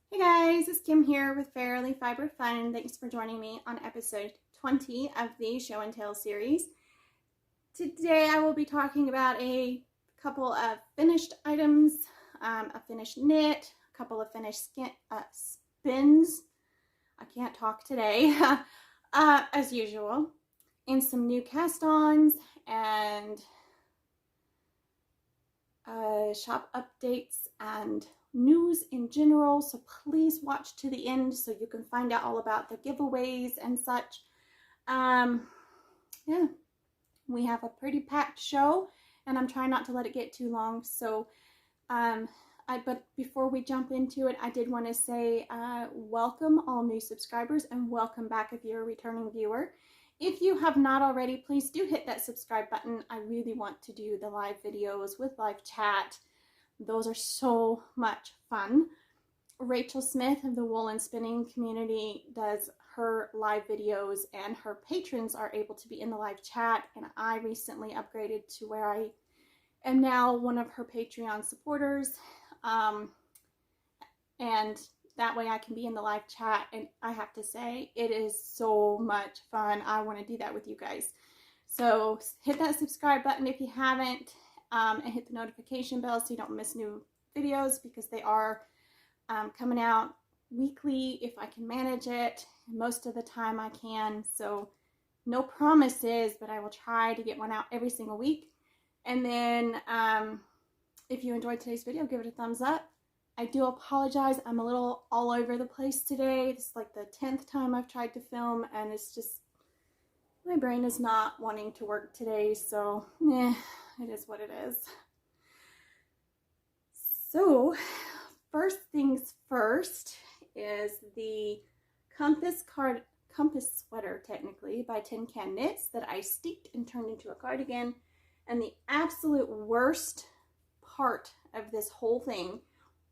Hey guys, it's Kim here with Fairily Fiber Fun. Thanks for joining me on episode 20 of the Show and Tell series. Today I will be talking about a couple of finished items, a finished knit, a couple of finished spins. I can't talk today, as usual, and some new cast-ons and shop updates and news in general, so please watch to the end so you can find out all about the giveaways and such. Yeah, we have a pretty packed show and I'm trying not to let it get too long, so but before we jump into it, I did want to say welcome all new subscribers and welcome back if you're a returning viewer. If you have not already, please do hit that subscribe button. I really want to do the live videos with live chat. Those are so much fun. Rachel Smith of the Wool and Spinning community does her live videos and her patrons are able to be in the live chat, and I recently upgraded to where I am now one of her Patreon supporters, and that way I can be in the live chat, and I have to say it is so much fun. I want to do that with you guys. So hit that subscribe button if you haven't, and hit the notification bell so you don't miss new videos, because they are coming out weekly if I can manage it. Most of the time I can, so no promises, but I will try to get one out every single week. And then if you enjoyed today's video, give it a thumbs up. I do apologize, I'm a little all over the place today. This is like the 10th time I've tried to film, and it's just, my brain is not wanting to work today, so it is what it is. So, first things first is the compass sweater, technically, by TinCanKnits that I steeked and turned into a cardigan. And the absolute worst part of this whole thing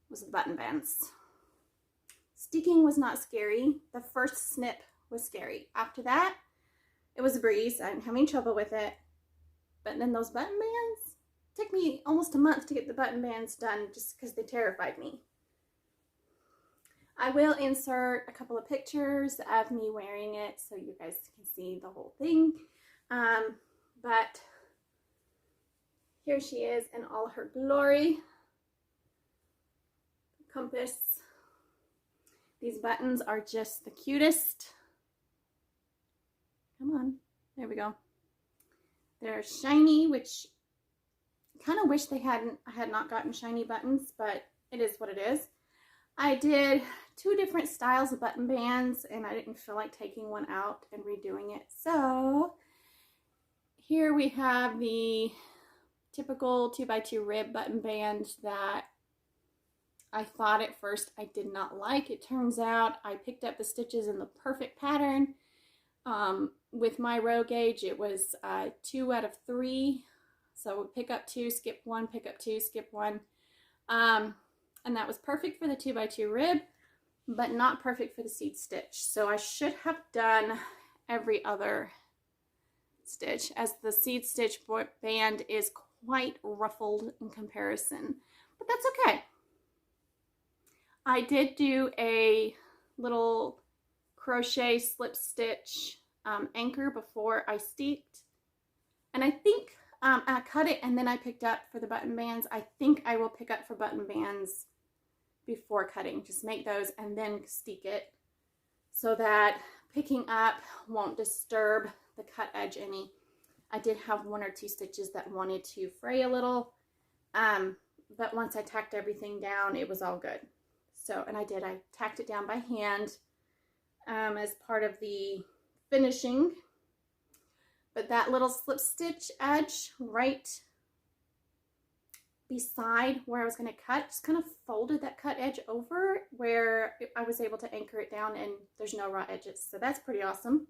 was the button bands. Steeking was not scary. The first snip was scary. After that, it was a breeze. I didn't have any trouble with it. But then those button bands, it took me almost a month to get the button bands done just because they terrified me. I will insert a couple of pictures of me wearing it so you guys can see the whole thing. But here she is in all her glory. Compass. These buttons are just the cutest. Come on, there we go. They're shiny, which I kind of wish I had not gotten shiny buttons, but it is what it is. I did 2 different styles of button bands, and I didn't feel like taking one out and redoing it. So here we have the typical 2x2 rib button band that I thought at first I did not like. It turns out I picked up the stitches in the perfect pattern. With my row gauge, it was 2 out of 3. So pick up 2, skip 1, pick up 2, skip 1. And that was perfect for the 2x2 rib, but not perfect for the seed stitch. So I should have done every other stitch, as the seed stitch band is quite ruffled in comparison, but that's okay. I did do a little crochet slip stitch anchor before I steeked, and I think I cut it and then I picked up for the button bands. I think I will pick up for button bands before cutting, just make those and then steek it so that picking up won't disturb the cut edge any. I did have 1 or 2 stitches that wanted to fray a little, but once I tacked everything down, it was all good. So, and I tacked it down by hand as part of the finishing. But that little slip stitch edge right beside where I was going to cut, just kind of folded that cut edge over where I was able to anchor it down, and there's no raw edges. So that's pretty awesome.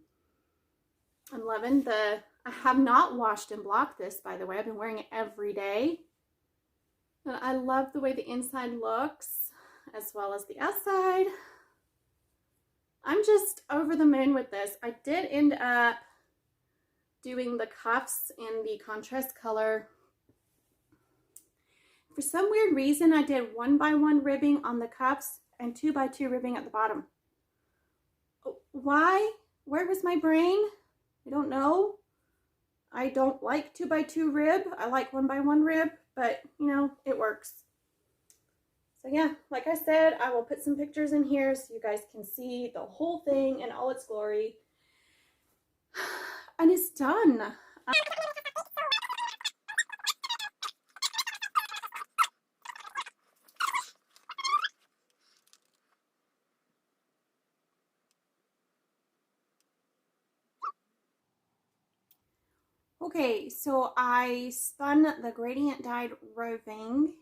I'm loving I have not washed and blocked this, by the way. I've been wearing it every day. And I love the way the inside looks, as well as the outside. I'm just over the moon with this. I did end up doing the cuffs in the contrast color. For some weird reason, I did 1x1 ribbing on the cuffs and 2x2 ribbing at the bottom. Why? Where was my brain? I don't know. I don't like 2x2 rib. I like 1x1 rib, but you know, it works. So yeah, like I said, I will put some pictures in here so you guys can see the whole thing in all its glory. And it's done. Okay, so I spun the gradient dyed roving.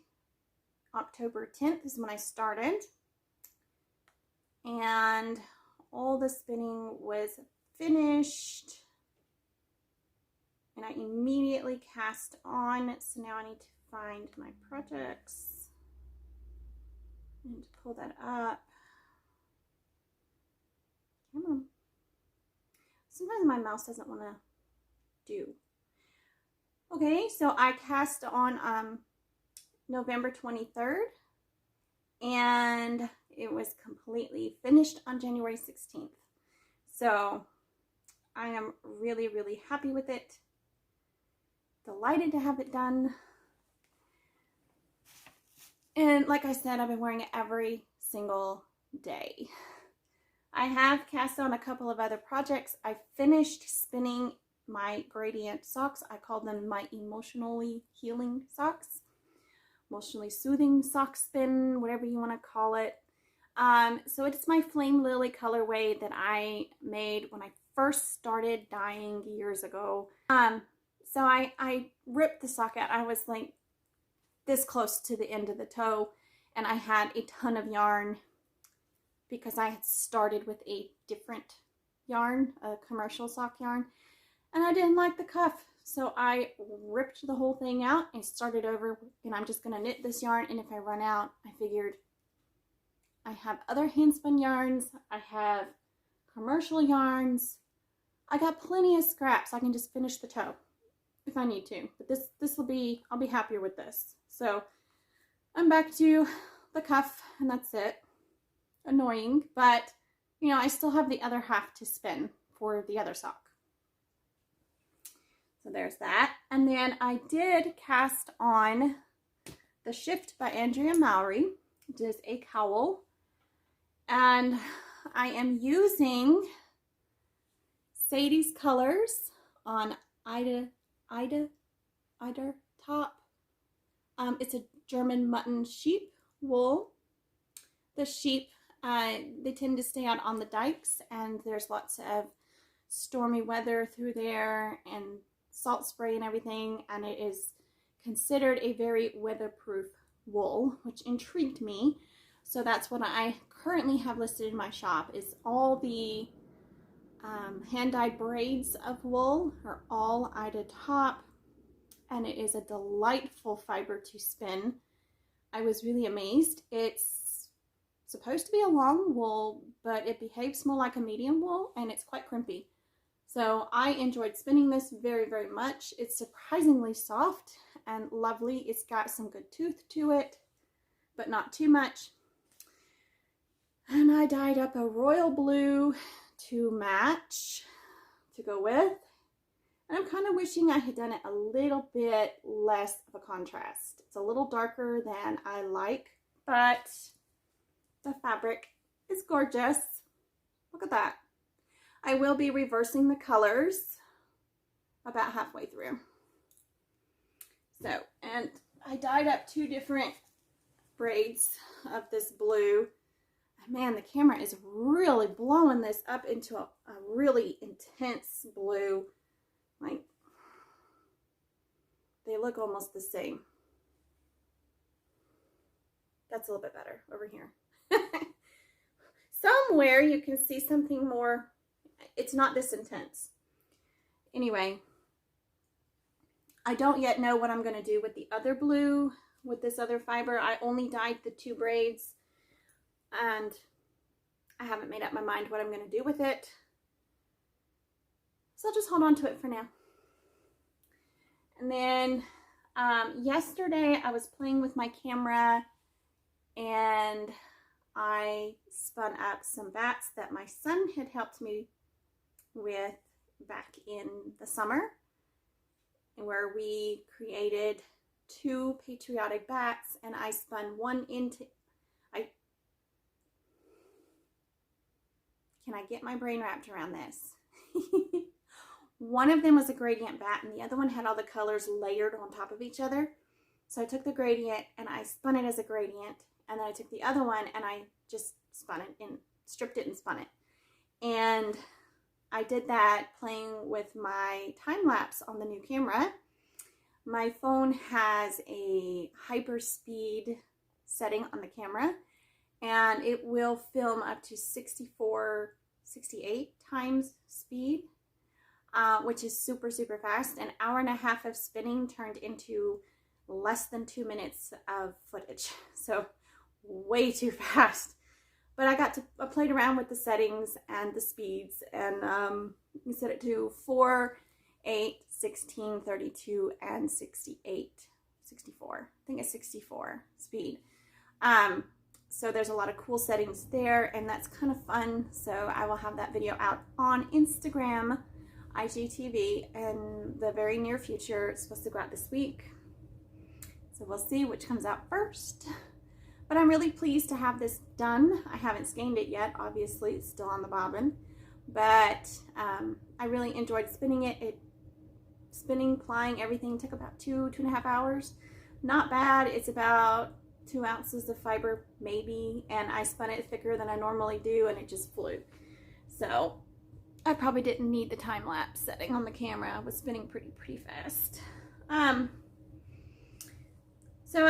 October 10th is when I started. And all the spinning was finished. And I immediately cast on. So now I need to find my projects and pull that up. Come on. Sometimes my mouse doesn't want to do. Okay, so I cast on November 23rd, and it was completely finished on January 16th. So I am really, really happy with it. Delighted to have it done. And like I said, I've been wearing it every single day. I have cast on a couple of other projects. I finished spinning my gradient socks. I call them my emotionally healing socks. Emotionally soothing sock spin, whatever you want to call it. So it's my Flame Lily colorway that I made when I first started dyeing years ago. So I ripped the sock out. I was like this close to the end of the toe, and I had a ton of yarn because I had started with a different yarn, a commercial sock yarn, and I didn't like the cuff. So I ripped the whole thing out and started over, and I'm just going to knit this yarn, and if I run out, I figured I have other hand spun yarns, I have commercial yarns, I got plenty of scraps. I can just finish the toe if I need to, but this will be, I'll be happier with this. So I'm back to the cuff, and that's it. Annoying, but you know, I still have the other half to spin for the other sock. So there's that. And then I did cast on the Shift by Andrea Mowry. It is a cowl, and I am using Sadie's colors on Eider top. It's a German mutton sheep wool. The sheep, they tend to stay out on the dikes, and there's lots of stormy weather through there and salt spray and everything, and it is considered a very weatherproof wool, which intrigued me. So that's what I currently have listed in my shop, is all the hand-dyed braids of wool are all Eider top, and it is a delightful fiber to spin. I was really amazed. It's supposed to be a long wool, but it behaves more like a medium wool, and it's quite crimpy. So I enjoyed spinning this very, very much. It's surprisingly soft and lovely. It's got some good tooth to it, but not too much. And I dyed up a royal blue to match, to go with. And I'm kind of wishing I had done it a little bit less of a contrast. It's a little darker than I like, but the fabric is gorgeous. Look at that. I will be reversing the colors about halfway through. So, and I dyed up two different braids of this blue. Man, the camera is really blowing this up into a really intense blue. Like, they look almost the same. That's a little bit better over here. Somewhere you can see something more. It's not this intense. Anyway, I don't yet know what I'm going to do with the other blue, with this other fiber. I only dyed the two braids, and I haven't made up my mind what I'm going to do with it. So I'll just hold on to it for now. And then yesterday I was playing with my camera, and I spun up some bats that my son had helped me with back in the summer, where we created 2 patriotic bats, and I spun one into, can I get my brain wrapped around this? One of them was a gradient bat, and the other one had all the colors layered on top of each other. So I took the gradient and I spun it as a gradient, and then I took the other one and I just spun it and stripped it and spun it. And I did that playing with my time lapse on the new camera. My phone has a hyper speed setting on the camera, and it will film up to 64, 68 times speed, which is super, super fast. An hour and a half of spinning turned into less than 2 minutes of footage. So way too fast. But I played around with the settings and the speeds, and you set it to 4, 8, 16, 32, and 68, 64. I think it's 64 speed. So there's a lot of cool settings there, and that's kind of fun. So I will have that video out on Instagram, IGTV, in the very near future. It's supposed to go out this week. So we'll see which comes out first. But I'm really pleased to have this done. I haven't skeined it yet. Obviously, it's still on the bobbin. But I really enjoyed spinning it. Spinning, plying, everything took about 2.5 hours. Not bad. It's about 2 ounces of fiber, maybe. And I spun it thicker than I normally do, and it just flew. So I probably didn't need the time lapse setting on the camera. I was spinning pretty fast. So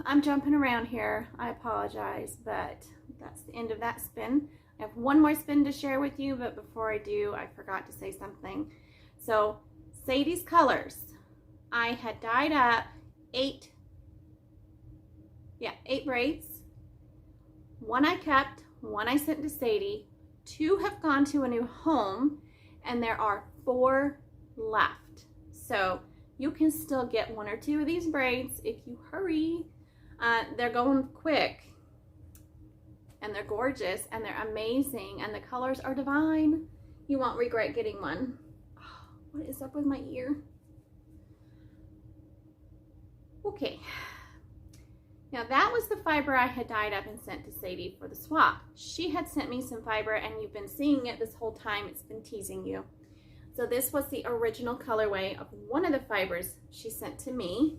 I'm jumping around here. I apologize, but that's the end of that spin. I have one more spin to share with you, but before I do, I forgot to say something. So Sadie's colors. I had dyed up 8 braids. 1 I kept, 1 I sent to Sadie, 2 have gone to a new home, and there are 4 left. So you can still get 1 or 2 of these braids if you hurry. They're going quick, and they're gorgeous, and they're amazing, and the colors are divine. You won't regret getting one. Oh, what is up with my ear? Okay. Now that was the fiber I had dyed up and sent to Sadie for the swap. She had sent me some fiber, and you've been seeing it this whole time. It's been teasing you. So this was the original colorway of one of the fibers she sent to me.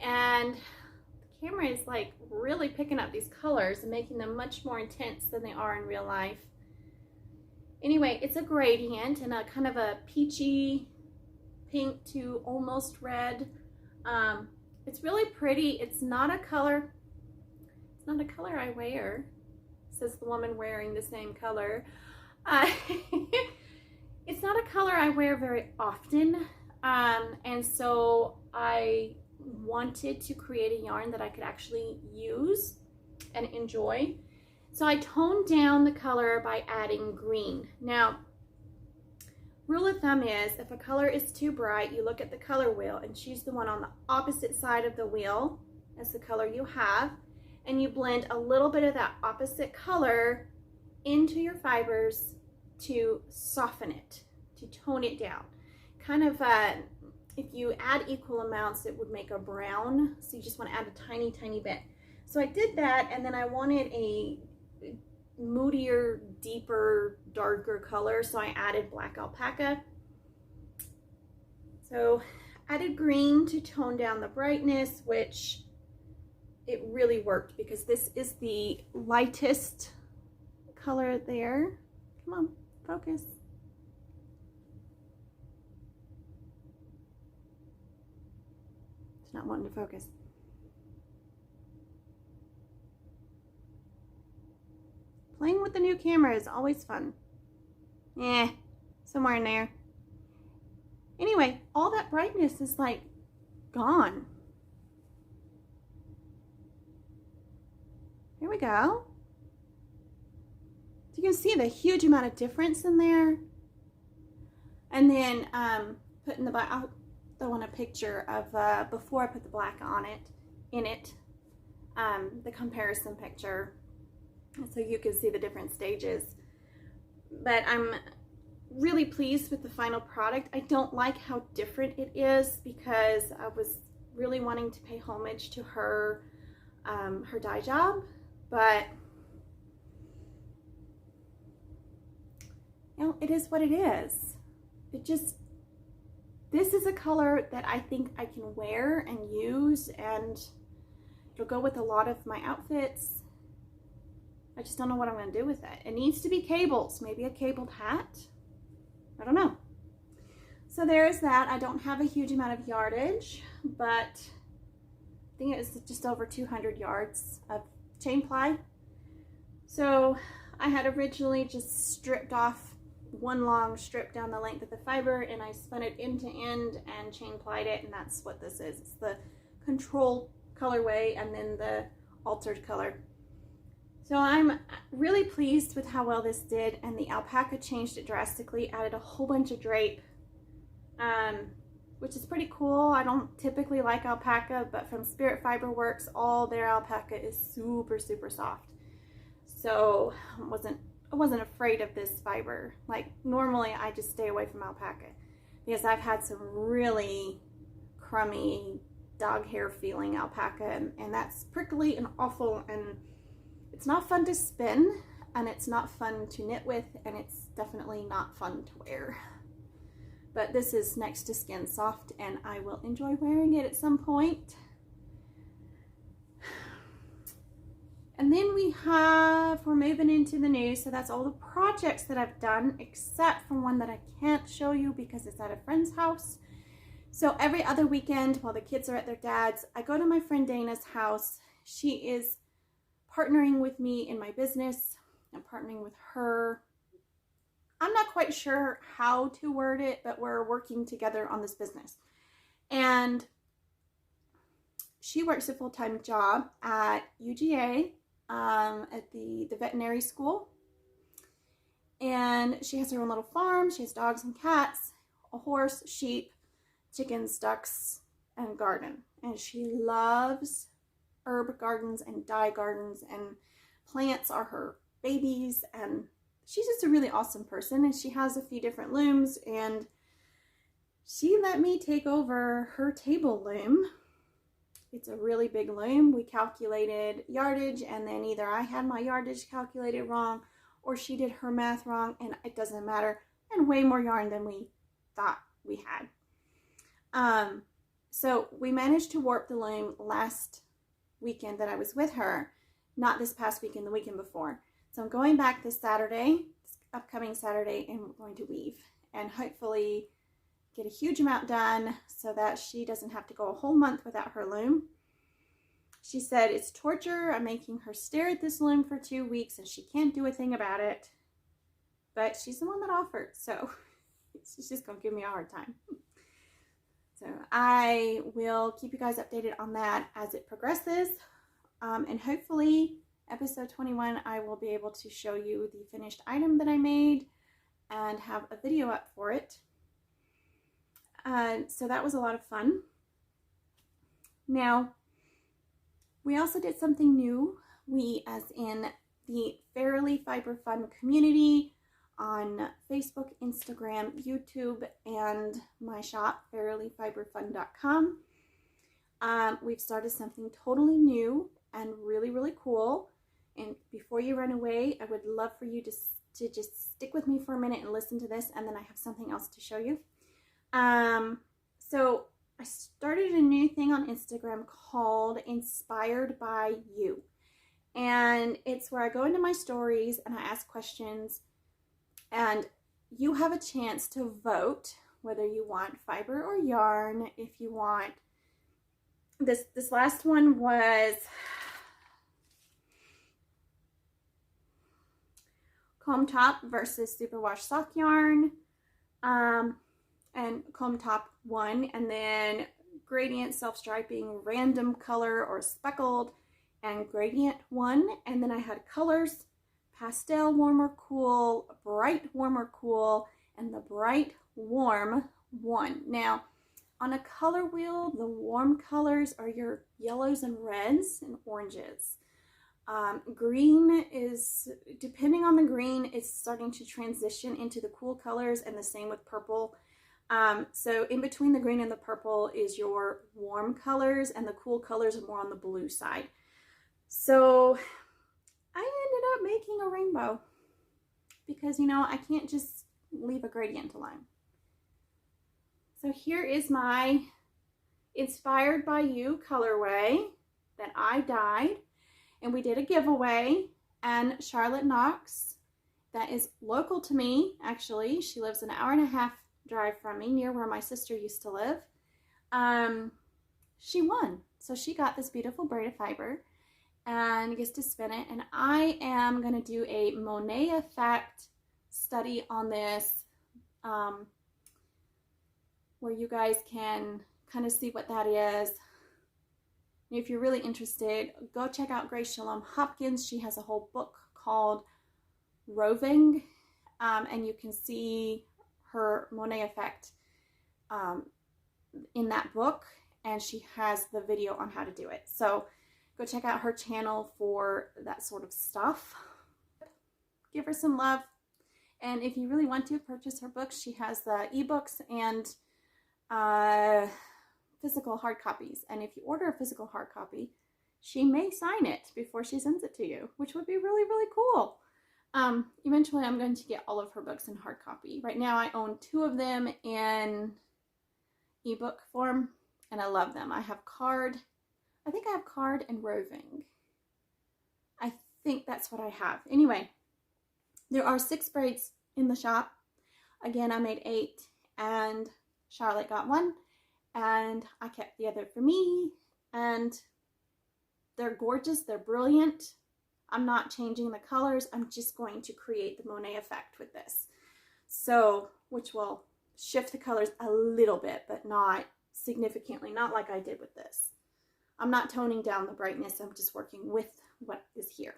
And the camera is like really picking up these colors and making them much more intense than they are in real life. Anyway, it's a gradient and a kind of a peachy pink to almost red. It's really pretty. It's not a color I wear, says the woman wearing the same color. It's not a color I wear very often, and so I wanted to create a yarn that I could actually use and enjoy. So I toned down the color by adding green. Now, rule of thumb is if a color is too bright, you look at the color wheel and choose the one on the opposite side of the wheel as the color you have, and you blend a little bit of that opposite color into your fibers to soften it, to tone it down. Kind of, if you add equal amounts, it would make a brown, so you just want to add a tiny, tiny bit. So I did that, and then I wanted a moodier, deeper, darker color, so I added black alpaca. So added green to tone down the brightness, which it really worked because this is the lightest color there. Come on. Focus. It's not wanting to focus. Playing with the new camera is always fun. Somewhere in there. Anyway, all that brightness is like gone. Here we go. So you can see the huge amount of difference in there. And then putting the black, I'll throw on a picture of before I put the black on it, the comparison picture so you can see the different stages. But I'm really pleased with the final product. I don't like how different it is because I was really wanting to pay homage to her her dye job, but you know, it is what it is. This is a color that I think I can wear and use, and it'll go with a lot of my outfits. I just don't know what I'm going to do with it. It needs to be cables, maybe a cabled hat. I don't know. So there's that. I don't have a huge amount of yardage, but I think it was just over 200 yards of chain ply. So I had originally just stripped off one long strip down the length of the fiber, and I spun it end to end and chain plied it, and that's what this is. It's the control colorway and then the altered color. So I'm really pleased with how well this did, and the alpaca changed it drastically, added a whole bunch of drape, which is pretty cool. I don't typically like alpaca, but from Spirit Fiber Works, all their alpaca is super, super soft. So I wasn't afraid of this fiber. Like normally I just stay away from alpaca because I've had some really crummy dog hair feeling alpaca, and that's prickly and awful, and it's not fun to spin, and it's not fun to knit with, and it's definitely not fun to wear. But this is next to skin soft, and I will enjoy wearing it at some point. And then we're moving into the news, so that's all the projects that I've done, except for one that I can't show you because it's at a friend's house. So every other weekend while the kids are at their dad's, I go to my friend Daina's house. She is partnering with me in my business. I'm partnering with her. I'm not quite sure how to word it, but we're working together on this business. And she works a full-time job at UGA, at the veterinary school. And she has her own little farm. She has dogs and cats, a horse, sheep, chickens, ducks, and garden. And she loves herb gardens and dye gardens, and plants are her babies, and she's just a really awesome person, and she has a few different looms, and she let me take over her table loom. It's a really big loom. We calculated yardage, and then either I had my yardage calculated wrong or she did her math wrong, and it doesn't matter, and way more yarn than we thought we had. So we managed to warp the loom last weekend that I was with her, not this past weekend, the weekend before. So I'm going back this Saturday, this upcoming Saturday, and we're going to weave and hopefully get a huge amount done so that she doesn't have to go a whole month without her loom. She said it's torture. I'm making her stare at this loom for 2 weeks and she can't do a thing about it. But she's the one that offered, so she's just going to give me a hard time. So I will keep you guys updated on that as it progresses. And hopefully episode 21, I will be able to show you the finished item that I made and have a video up for it. So that was a lot of fun. Now, we also did something new. We, as in the Fairily Fiber Fun community on Facebook, Instagram, YouTube, and my shop, fairylyfiberfun.com. We've started something totally new and really, really cool. And before you run away, I would love for you to just stick with me for a minute and listen to this, and then I have something else to show you. So I started a new thing on Instagram called Inspired by You. And it's where I go into my stories and I ask questions, and you have a chance to vote whether you want fiber or yarn. If you want, this last one was comb top versus superwash sock yarn, and comb top won, and then gradient self-striping random color or speckled and gradient won. And then I had colors, pastel warm or cool, bright warm or cool, and the bright warm won. Now on a color wheel, the warm colors are your yellows and reds and oranges. Green is, depending on the green, it's starting to transition into the cool colors, and the same with purple. So in between the green and the purple is your warm colors, and the cool colors are more on the blue side. So I ended up making a rainbow because, you know, I can't just leave a gradient alone. So here is my Inspired by You colorway that I dyed, and we did a giveaway, and Charlotte Knox, that is local to me, actually, she lives an hour and a half drive from me, near where my sister used to live. She won, so she got this beautiful braid of fiber and gets to spin it, and I am going to do a Monet effect study on this, where you guys can kind of see what that is. If you're really interested, go check out Grace Shalom Hopkins. She has a whole book called Roving, and you can see her Monet effect in that book, and she has the video on how to do it. So go check out her channel for that sort of stuff. Give her some love, and if you really want to purchase her books, she has the ebooks and physical hard copies, and if you order a physical hard copy, she may sign it before she sends it to you, which would be really, really cool. Eventually I'm going to get all of her books in hard copy. Right now I own 2 of them in ebook form, and I love them. I have card, I think I have card and roving. I think that's what I have. Anyway, there are 6 braids in the shop. Again, I made 8, and Charlotte got 1. And I kept the other for me, and they're gorgeous, they're brilliant. I'm not changing the colors, I'm just going to create the Monet effect with this. So, which will shift the colors a little bit, but not significantly, not like I did with this. I'm not toning down the brightness, I'm just working with what is here.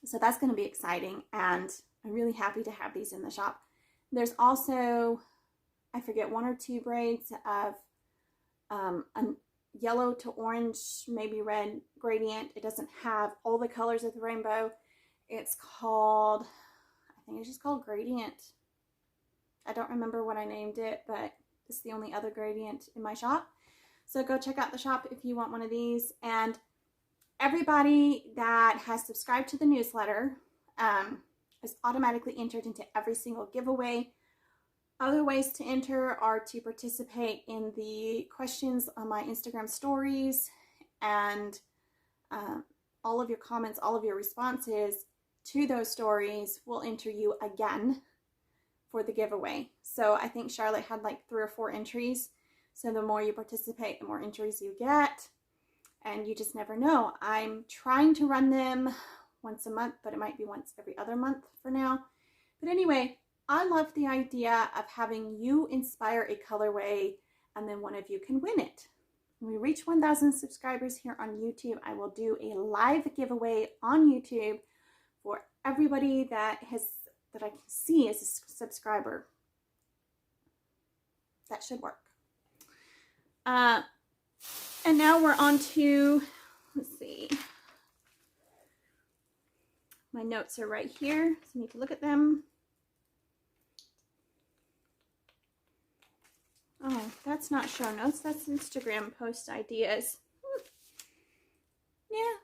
So that's going to be exciting, and I'm really happy to have these in the shop. There's also, I forget, 1 or 2 braids of a yellow to orange, maybe red gradient. It doesn't have all the colors of the rainbow. It's called, I think it's just called Gradient. I don't remember what I named it, but it's the only other gradient in my shop. So go check out the shop if you want one of these. And everybody that has subscribed to the newsletter is automatically entered into every single giveaway. Other ways to enter are to participate in the questions on my Instagram stories, and all of your comments, all of your responses to those stories will enter you again for the giveaway. So I think Charlotte had like 3 or 4 entries. So the more you participate, the more entries you get, and you just never know. I'm trying to run them once a month, but it might be once every other month for now. But anyway, I love the idea of having you inspire a colorway, and then one of you can win it. When we reach 1,000 subscribers here on YouTube, I will do a live giveaway on YouTube for everybody that I can see as a subscriber. That should work. And now we're on to, let's see. My notes are right here, so I need to look at them. Oh, that's not show notes. That's Instagram post ideas. Yeah.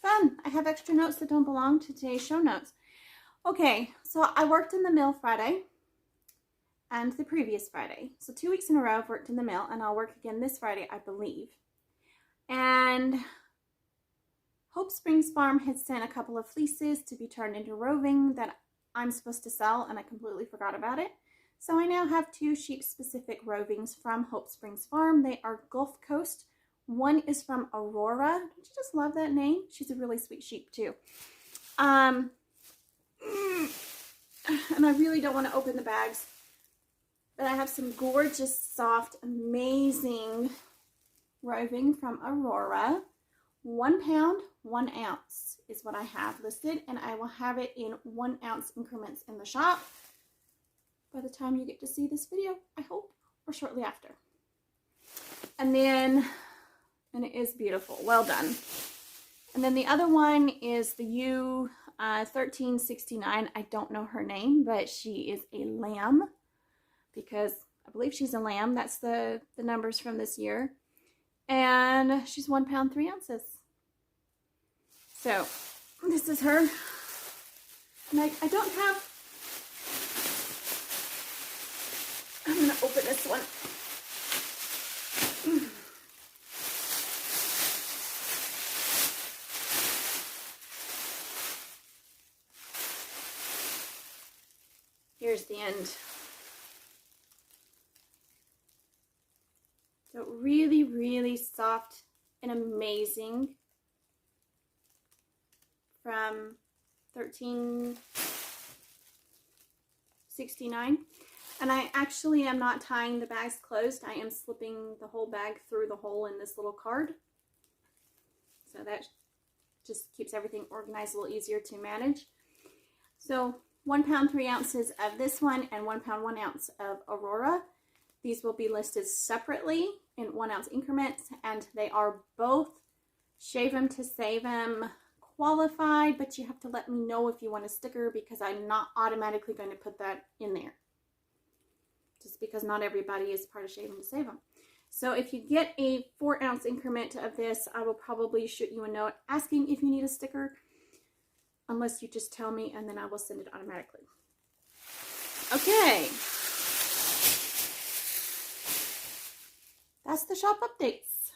Fun. I have extra notes that don't belong to today's show notes. Okay, so I worked in the mill Friday and the previous Friday. So 2 weeks in a row I've worked in the mill, and I'll work again this Friday, I believe. And Hope Springs Farm had sent a couple of fleeces to be turned into roving that I'm supposed to sell, and I completely forgot about it. So I now have 2 sheep-specific rovings from Hope Springs Farm. They are Gulf Coast. One is from Aurora. Don't you just love that name? She's a really sweet sheep too. And I really don't want to open the bags, but I have some gorgeous, soft, amazing roving from Aurora. 1 pound, 1 ounce is what I have listed, and I will have it in 1 ounce increments in the shop by the time you get to see this video, I hope, or shortly after. And then And it is beautiful. Well done. And then the other one is the U1369. I don't know her name, but she is a lamb because I believe she's a lamb. That's the numbers from this year. And she's 1 pound, 3 ounces. So this is her. And I don't have, I'm going to open this one. Here's the end. So really, really soft and amazing from 1369. And I actually am not tying the bags closed. I am slipping the whole bag through the hole in this little card. So that just keeps everything organized a little easier to manage. So 1 pound, 3 ounces of this one and 1 pound, 1 ounce of Aurora. These will be listed separately in 1 ounce increments, and they are both Shave 'em to Save 'em qualified, but you have to let me know if you want a sticker because I'm not automatically going to put that in there. Just because not everybody is part of Shave 'em to Save 'em. So if you get a 4 ounce increment of this, I will probably shoot you a note asking if you need a sticker, unless you just tell me and then I will send it automatically. Okay. That's the shop updates.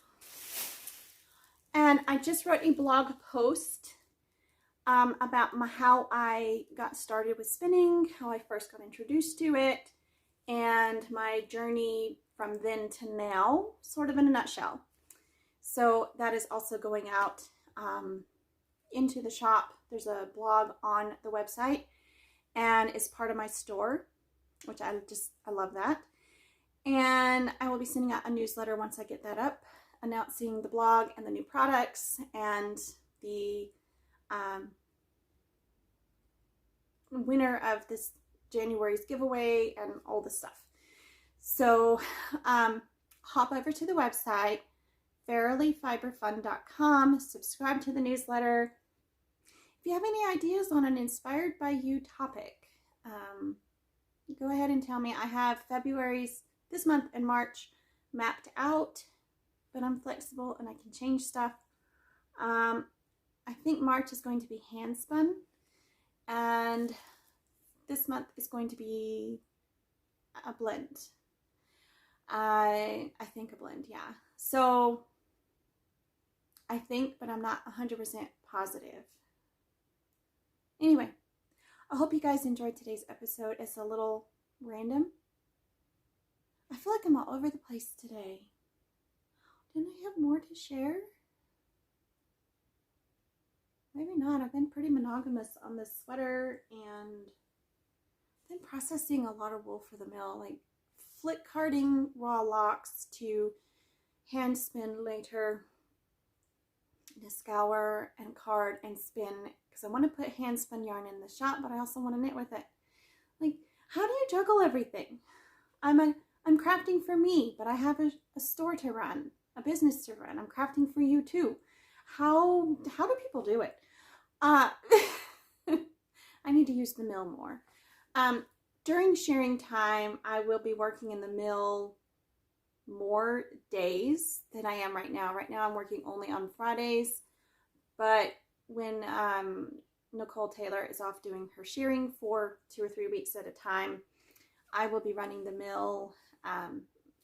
And I just wrote a blog post about how I got started with spinning, how I first got introduced to it, and my journey from then to now, sort of in a nutshell. So that is also going out into the shop. There's a blog on the website and it's part of my store, which I love that. And I will be sending out a newsletter once I get that up, announcing the blog and the new products and the winner of this January's giveaway and all the stuff. So hop over to the website, fairylyfiberfun.com, subscribe to the newsletter. If you have any ideas on an inspired by you topic, go ahead and tell me. I have February's this month and March mapped out, but I'm flexible and I can change stuff. I think March is going to be hand spun, and this month is going to be a blend. I think a blend, yeah. So I think, but I'm not 100% positive. Anyway, I hope you guys enjoyed today's episode. It's a little random. I feel like I'm all over the place today. Didn't I have more to share? Maybe not. I've been pretty monogamous on this sweater and then processing a lot of wool for the mill, like flick carding raw locks to hand spin later, to scour and card and spin, because I want to put hand spun yarn in the shop, but I also want to knit with it. Like, how do you juggle everything? I'm crafting for me, but I have a store to run, a business to run. I'm crafting for you too. How do people do it? I need to use the mill more. During shearing time, I will be working in the mill more days than I am right now. Right now I'm working only on Fridays, but when Nicole Taylor is off doing her shearing for 2 or 3 weeks at a time, I will be running the mill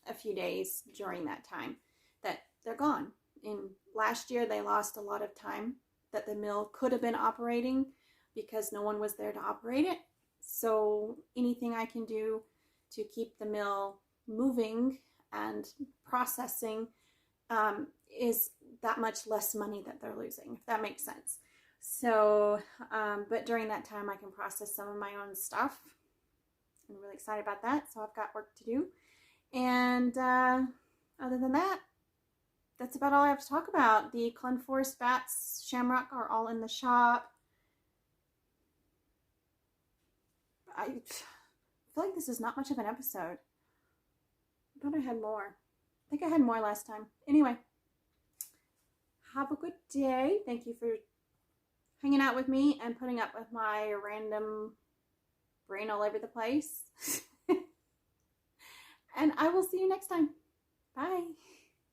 a few days during that time that they're gone. In last year, they lost a lot of time that the mill could have been operating because no one was there to operate it. So anything I can do to keep the mill moving and processing is that much less money that they're losing, if that makes sense. So, but during that time, I can process some of my own stuff. I'm really excited about that. So I've got work to do. And other than that, that's about all I have to talk about. The Clun Forest Bats, Shamrock are all in the shop. I feel like this is not much of an episode. I thought I had more. I think I had more last time. Anyway, have a good day. Thank you for hanging out with me and putting up with my random brain all over the place. And I will see you next time. Bye.